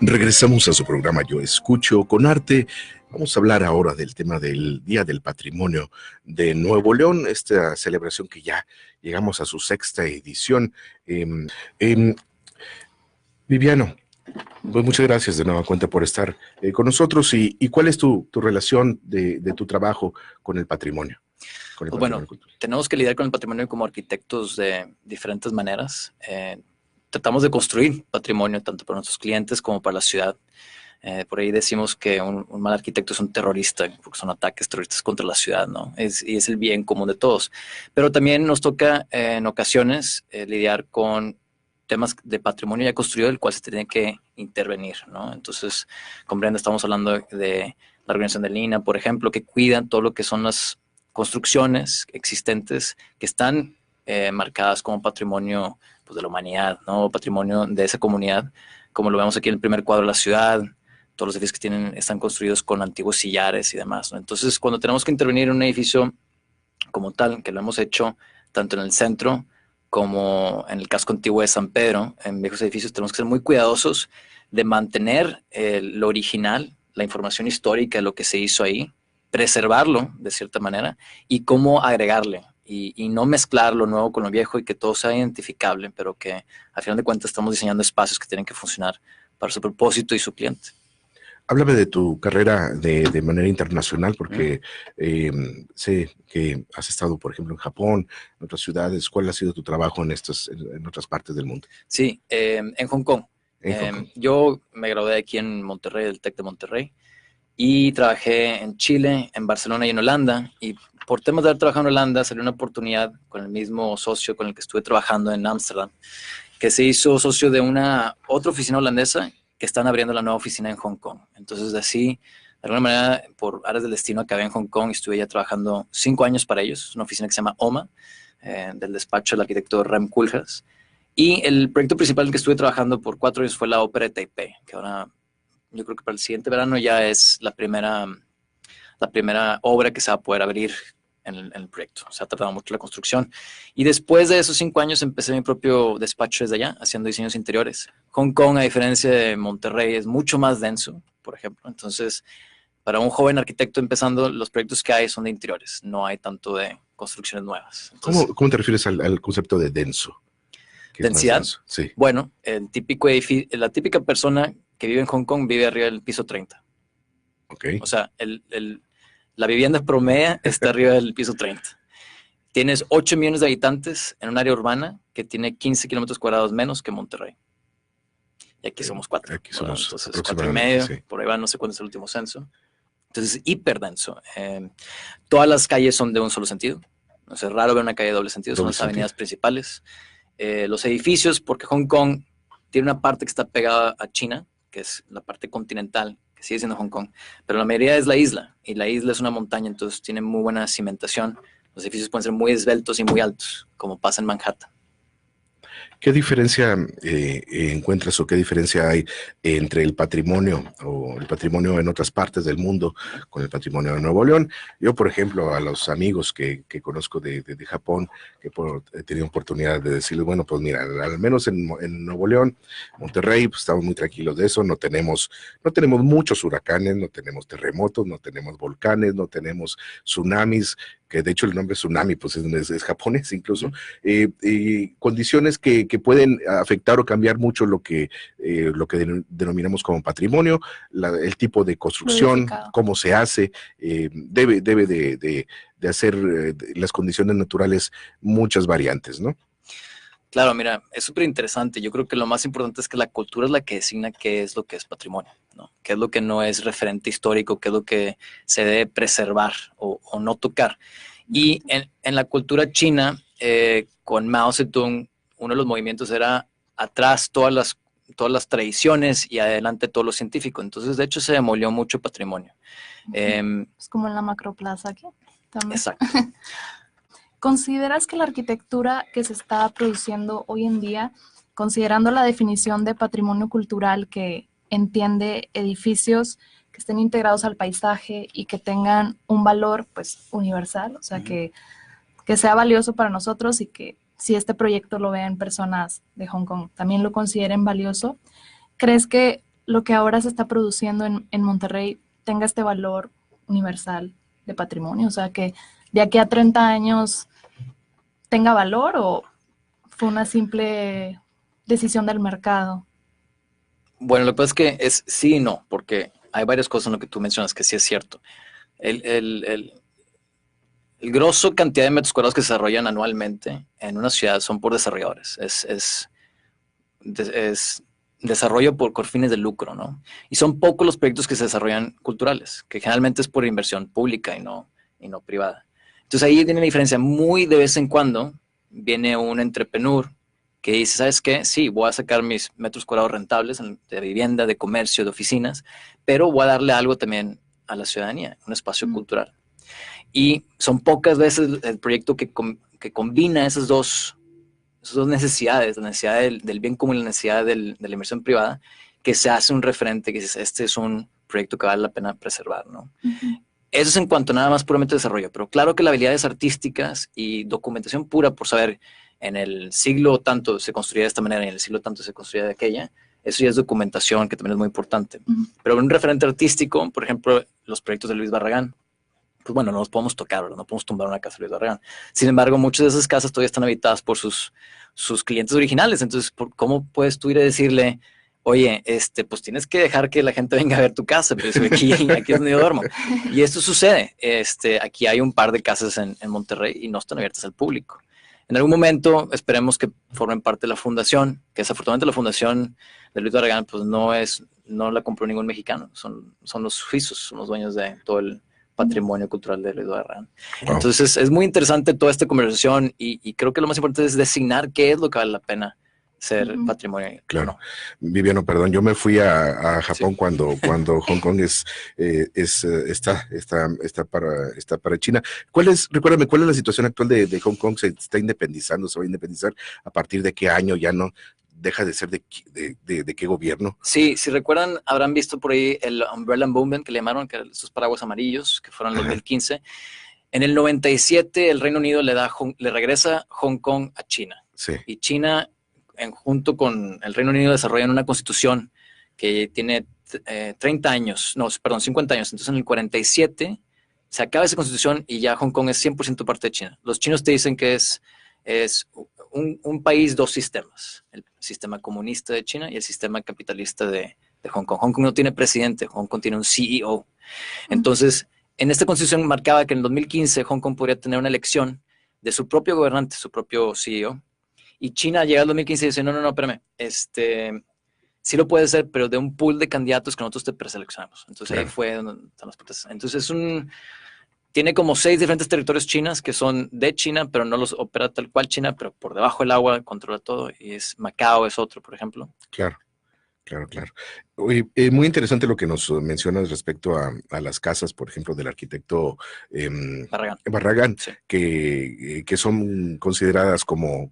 Regresamos a su programa Yo Escucho con Arte. Vamos a hablar ahora del tema del Día del Patrimonio de Nuevo León, esta celebración que ya llegamos a su sexta edición. Em, Viviano, pues muchas gracias de nueva cuenta por estar con nosotros y cuál es tu relación de tu trabajo con el patrimonio, con el Pues patrimonio bueno, cultural. tenemos que lidiar con el patrimonio como arquitectos de diferentes maneras. Tratamos de construir patrimonio tanto para nuestros clientes como para la ciudad. Por ahí decimos que un mal arquitecto es un terrorista, porque son ataques terroristas contra la ciudad, ¿no? Y es el bien común de todos. Pero también nos toca en ocasiones lidiar con temas de patrimonio ya construido, del cual se tiene que intervenir, ¿no? Entonces, comprende, estamos hablando de la organización de Lina, por ejemplo, que cuidan todo lo que son las construcciones existentes que están marcadas como patrimonio, pues, de la humanidad, ¿no? Patrimonio de esa comunidad, como lo vemos aquí en el primer cuadro de la ciudad. Todos los edificios que están construidos con antiguos sillares y demás, ¿no? Entonces, cuando tenemos que intervenir en un edificio como tal, que lo hemos hecho tanto en el centro como en el casco antiguo de San Pedro, en viejos edificios, tenemos que ser muy cuidadosos de mantener lo original, la información histórica de lo que se hizo ahí, preservarlo de cierta manera y cómo agregarle y no mezclar lo nuevo con lo viejo y que todo sea identificable, pero que al final de cuentas estamos diseñando espacios que tienen que funcionar para su propósito y su cliente. Háblame de tu carrera de manera internacional, porque sé que has estado, por ejemplo, en Japón, en otras ciudades. ¿Cuál ha sido tu trabajo en otras partes del mundo? Sí, en Hong Kong. En Hong Kong. Yo me gradué aquí en Monterrey, del TEC de Monterrey, y trabajé en Chile, en Barcelona y en Holanda. Y por temas de haber trabajado en Holanda, salió una oportunidad con el mismo socio con el que estuve trabajando en Ámsterdam, que se hizo socio de otra oficina holandesa que están abriendo la nueva oficina en Hong Kong. Entonces, así, de alguna manera, por áreas del destino, acabé en Hong Kong y estuve ya trabajando 5 años para ellos. Es una oficina que se llama OMA, del despacho del arquitecto Rem Koolhaas. Y el proyecto principal en el que estuve trabajando por 4 años fue la Ópera de Taipei, que ahora yo creo que para el siguiente verano ya es la primera obra que se va a poder abrir en el proyecto. Se ha tardado mucho la construcción. Y después de esos 5 años empecé mi propio despacho desde allá, haciendo diseños interiores. Hong Kong, a diferencia de Monterrey, es mucho más denso, por ejemplo. Entonces, para un joven arquitecto empezando, los proyectos que hay son de interiores. No hay tanto de construcciones nuevas. Entonces, ¿Cómo te refieres al concepto de denso? ¿Qué es más densidad. denso? Sí. Bueno, la típica persona que vive en Hong Kong vive arriba del piso 30. Ok. O sea, la vivienda promedio está arriba del piso 30. Tienes 8 millones de habitantes en un área urbana que tiene 15 kilómetros cuadrados menos que Monterrey. Y aquí somos 4. Aquí somos entonces 4,5, aproximadamente, sí. por ahí va, no sé cuándo es el último censo. Entonces, hiperdenso. Todas las calles son de un solo sentido. No es raro ver una calle de doble sentido, son las avenidas principales. Los edificios, porque Hong Kong tiene una parte que está pegada a China, que es la parte continental, que sigue siendo Hong Kong, pero la mayoría es la isla, y la isla es una montaña, entonces tiene muy buena cimentación. Los edificios pueden ser muy esbeltos y muy altos, como pasa en Manhattan. ¿Qué diferencia encuentras o qué diferencia hay entre el patrimonio o el patrimonio en otras partes del mundo con el patrimonio de Nuevo León? Yo, por ejemplo, a los amigos que conozco de Japón, que he tenido oportunidad de decirles, bueno, pues mira, al menos en Nuevo León, Monterrey, pues estamos muy tranquilos de eso, no tenemos muchos huracanes, no tenemos terremotos, no tenemos volcanes, no tenemos tsunamis, que de hecho el nombre tsunami pues es japonés incluso, condiciones que pueden afectar o cambiar mucho lo que denominamos como patrimonio, el tipo de construcción, cómo se hace, debe de hacer las condiciones naturales muchas variantes, ¿no? Claro, mira, es súper interesante. Yo creo que lo más importante es que la cultura es la que designa qué es lo que es patrimonio, ¿no? Qué es lo que no es referente histórico, qué es lo que se debe preservar o no tocar. Y en la cultura china, con Mao Zedong, uno de los movimientos era atrás todas las tradiciones y adelante todo lo científico. Entonces, de hecho, se demolió mucho patrimonio. Es como en la Macroplaza aquí también. Exacto. ¿Consideras que la arquitectura que se está produciendo hoy en día, considerando la definición de patrimonio cultural que entiende edificios que estén integrados al paisaje y que tengan un valor pues universal, o sea, que sea valioso para nosotros y que si este proyecto lo vean personas de Hong Kong también lo consideren valioso, crees que lo que ahora se está produciendo en Monterrey tenga este valor universal de patrimonio? O sea, que de aquí a 30 años tenga valor, ¿o fue una simple decisión del mercado? Bueno, lo que pasa es que es sí y no, porque hay varias cosas en lo que tú mencionas que sí es cierto. El grosso cantidad de metros cuadrados que se desarrollan anualmente en una ciudad son por desarrolladores. Es desarrollo por fines de lucro, ¿no? Y son pocos los proyectos que se desarrollan culturales, que generalmente es por inversión pública y no privada. Entonces ahí tiene una diferencia. Muy de vez en cuando viene un entrepreneur que dice, ¿sabes qué? Sí, voy a sacar mis metros cuadrados rentables de vivienda, de comercio, de oficinas, pero voy a darle algo también a la ciudadanía, un espacio cultural. Y son pocas veces el proyecto que combina esas dos necesidades, la necesidad del bien común y la necesidad de la inversión privada, que se hace un referente, que dice, este es un proyecto que vale la pena preservar, ¿no? Eso es en cuanto nada más puramente desarrollo, pero claro que las habilidades artísticas y documentación pura por saber en el siglo tanto se construía de esta manera y en el siglo tanto se construía de aquella, eso ya es documentación que también es muy importante. Pero un referente artístico, por ejemplo, los proyectos de Luis Barragán, pues bueno, no los podemos tocar, ¿verdad? No podemos tumbar una casa de Luis Barragán. Sin embargo, muchas de esas casas todavía están habitadas por sus clientes originales. Entonces, ¿cómo puedes tú ir a decirle, oye, pues tienes que dejar que la gente venga a ver tu casa, pero aquí es donde yo duermo? Y esto sucede. Aquí hay un par de casas en Monterrey y no están abiertas al público. En algún momento esperemos que formen parte de la fundación, que desafortunadamente la fundación de Luis Barragán pues no la compró ningún mexicano, son los suizos, son los dueños de todo el patrimonio cultural de Luis Barragán. Wow. Entonces es muy interesante toda esta conversación y creo que lo más importante es designar qué es lo que vale la pena ser patrimonio. Claro. Viviano, perdón, yo me fui a Japón cuando Hong Kong está para China. Recuérdame, ¿cuál es la situación actual de Hong Kong? ¿Se está independizando? ¿Se va a independizar? ¿A partir de qué año ya no deja de ser de qué gobierno? Sí, si recuerdan, habrán visto por ahí el Umbrella Movement que le llamaron, que eran esos paraguas amarillos, que fueron en 2015. En el 97 el Reino Unido le regresa Hong Kong a China. Sí. Y China, junto con el Reino Unido, desarrollan una constitución que tiene 50 años. Entonces en el 47 se acaba esa constitución y ya Hong Kong es 100% parte de China. Los chinos te dicen que es un país, dos sistemas. El sistema comunista de China y el sistema capitalista de Hong Kong. Hong Kong no tiene presidente, Hong Kong tiene un CEO. Entonces, en esta constitución marcaba que en el 2015 Hong Kong podría tener una elección de su propio gobernante, su propio CEO. Y China llega al 2015 y dice, no, espérame, sí lo puede hacer, pero de un pool de candidatos que nosotros te preseleccionamos. Entonces ahí fue donde están las protestas. Entonces tiene como 6 diferentes territorios chinas que son de China, pero no los opera tal cual China, pero por debajo del agua controla todo. Y Macao es otro, por ejemplo. Claro. Oye, muy interesante lo que nos mencionas respecto a las casas, por ejemplo, del arquitecto Barragán, sí. que son consideradas como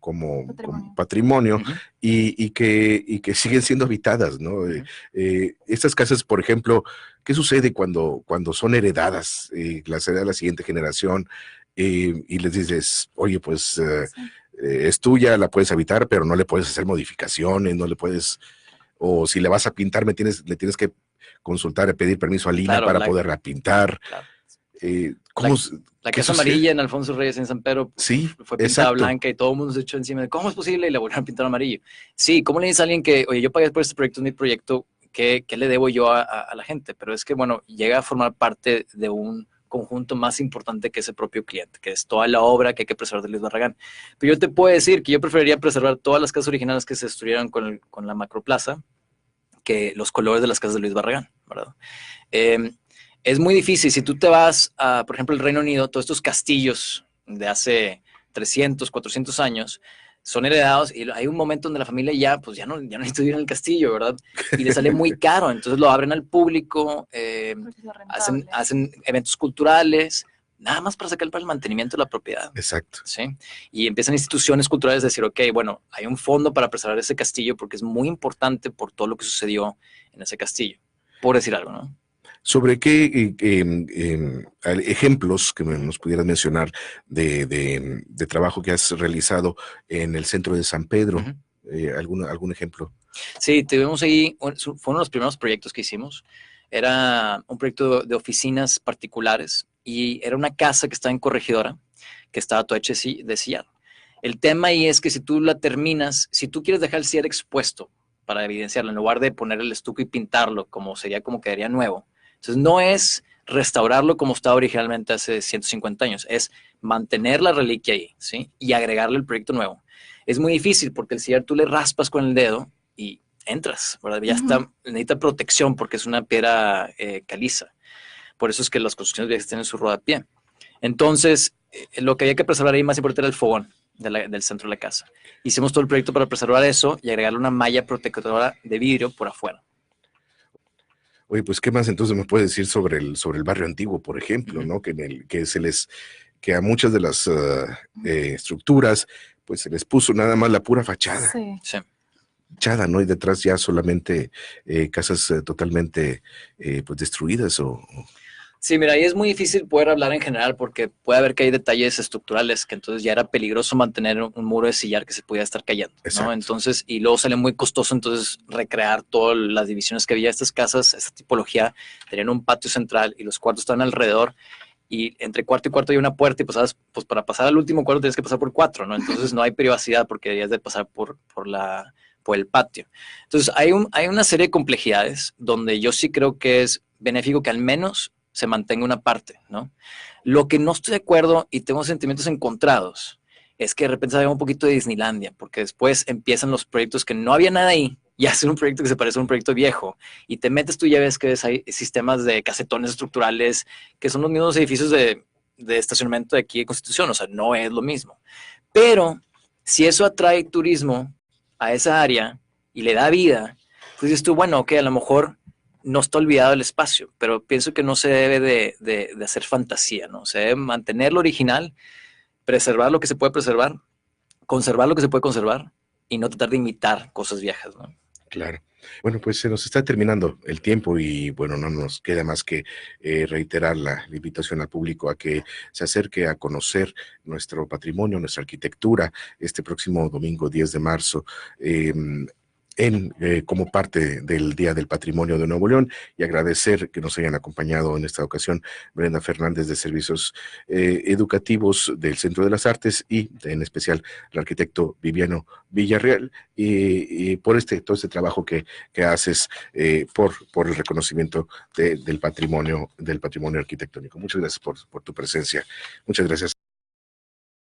patrimonio y que siguen siendo habitadas, ¿no? Estas casas, por ejemplo, ¿qué sucede cuando son heredadas, las hereda la siguiente generación y les dices, oye, pues es tuya, la puedes habitar, pero no le puedes hacer modificaciones, no le puedes... O si le vas a pintar, le tienes que consultar, pedir permiso a Lina para poderla pintar. Claro. La casa amarilla en Alfonso Reyes en San Pedro fue pintada blanca y todo el mundo se echó encima de ¿cómo es posible? Y la volvieron a pintar amarillo. Sí, ¿cómo le dices a alguien que, oye, yo pagué por este proyecto, es mi proyecto, ¿qué le debo yo a la gente? Pero es que, bueno, llega a formar parte de un conjunto más importante que ese propio cliente, que es toda la obra que hay que preservar de Luis Barragán. Pero yo te puedo decir que yo preferiría preservar todas las casas originales que se destruyeron con la macroplaza que los colores de las casas de Luis Barragán, ¿verdad? Es muy difícil. Si tú te vas a, por ejemplo, el Reino Unido, todos estos castillos de hace 300, 400 años son heredados y hay un momento donde la familia ya no necesita vivir en el castillo, ¿verdad? Y le sale muy caro, entonces lo abren al público, hacen eventos culturales, nada más para sacar para el mantenimiento de la propiedad. Exacto. ¿Sí? Y empiezan instituciones culturales a decir, ok, bueno, hay un fondo para preservar ese castillo porque es muy importante por todo lo que sucedió en ese castillo, por decir algo, ¿no? ¿Sobre qué ejemplos que nos pudieras mencionar de trabajo que has realizado en el centro de San Pedro? ¿Algún ejemplo? Sí, tuvimos ahí, fue uno de los primeros proyectos que hicimos. Era un proyecto de oficinas particulares y era una casa que estaba en Corregidora, que estaba toda hecha de sillar. El tema ahí es que si tú la terminas, si tú quieres dejar el sillar expuesto para evidenciarlo, en lugar de poner el estuco y pintarlo, como sería como quedaría nuevo, entonces no es restaurarlo como estaba originalmente hace 150 años, es mantener la reliquia ahí, ¿sí? Y agregarle el proyecto nuevo. Es muy difícil porque el sillar tú le raspas con el dedo y entras, ¿verdad? Ya está, necesita protección porque es una piedra caliza. Por eso es que las construcciones viejas tienen su rodapié. Entonces, lo que había que preservar ahí más importante era el fogón del centro de la casa. Hicimos todo el proyecto para preservar eso y agregarle una malla protectora de vidrio por afuera. Oye, pues, ¿qué más entonces me puedes decir sobre el barrio antiguo, por ejemplo, ¿no? Que a muchas de las estructuras, pues se les puso nada más la pura fachada. Sí. Sí. Fachada, ¿no? Y detrás ya solamente casas totalmente pues destruidas Sí, mira, ahí es muy difícil poder hablar en general porque puede haber que hay detalles estructurales que entonces ya era peligroso mantener un muro de sillar que se pudiera estar cayendo, ¿no? Entonces, y luego sale muy costoso entonces recrear todas las divisiones que había. Estas casas, esta tipología, tenían un patio central y los cuartos estaban alrededor y entre cuarto y cuarto hay una puerta y pues para pasar al último cuarto tienes que pasar por 4, ¿no? Entonces no hay privacidad porque deberías de pasar por el patio. Entonces hay una serie de complejidades donde yo sí creo que es benéfico que al menos se mantenga una parte, ¿no? Lo que no estoy de acuerdo y tengo sentimientos encontrados es que de repente se ve un poquito de Disneylandia, porque después empiezan los proyectos que no había nada ahí y hacen un proyecto que se parece a un proyecto viejo y te metes, tú ya ves que hay sistemas de casetones estructurales que son los mismos edificios de estacionamiento de aquí de Constitución, o sea, no es lo mismo. Pero si eso atrae turismo a esa área y le da vida, pues dices tú, bueno, ok, a lo mejor no está olvidado el espacio, pero pienso que no se debe de hacer fantasía, ¿no? Se debe mantener lo original, preservar lo que se puede preservar, conservar lo que se puede conservar y no tratar de imitar cosas viejas, ¿no? Claro. Bueno, pues se nos está terminando el tiempo y bueno, no nos queda más que reiterar la invitación al público a que se acerque a conocer nuestro patrimonio, nuestra arquitectura, este próximo domingo 10 de marzo. Como parte del Día del Patrimonio de Nuevo León y agradecer que nos hayan acompañado en esta ocasión Brenda Fernández de Servicios Educativos del Centro de las Artes y en especial el arquitecto Viviano Villarreal y por todo este trabajo que haces por el reconocimiento del patrimonio arquitectónico. Muchas gracias por tu presencia. Muchas gracias.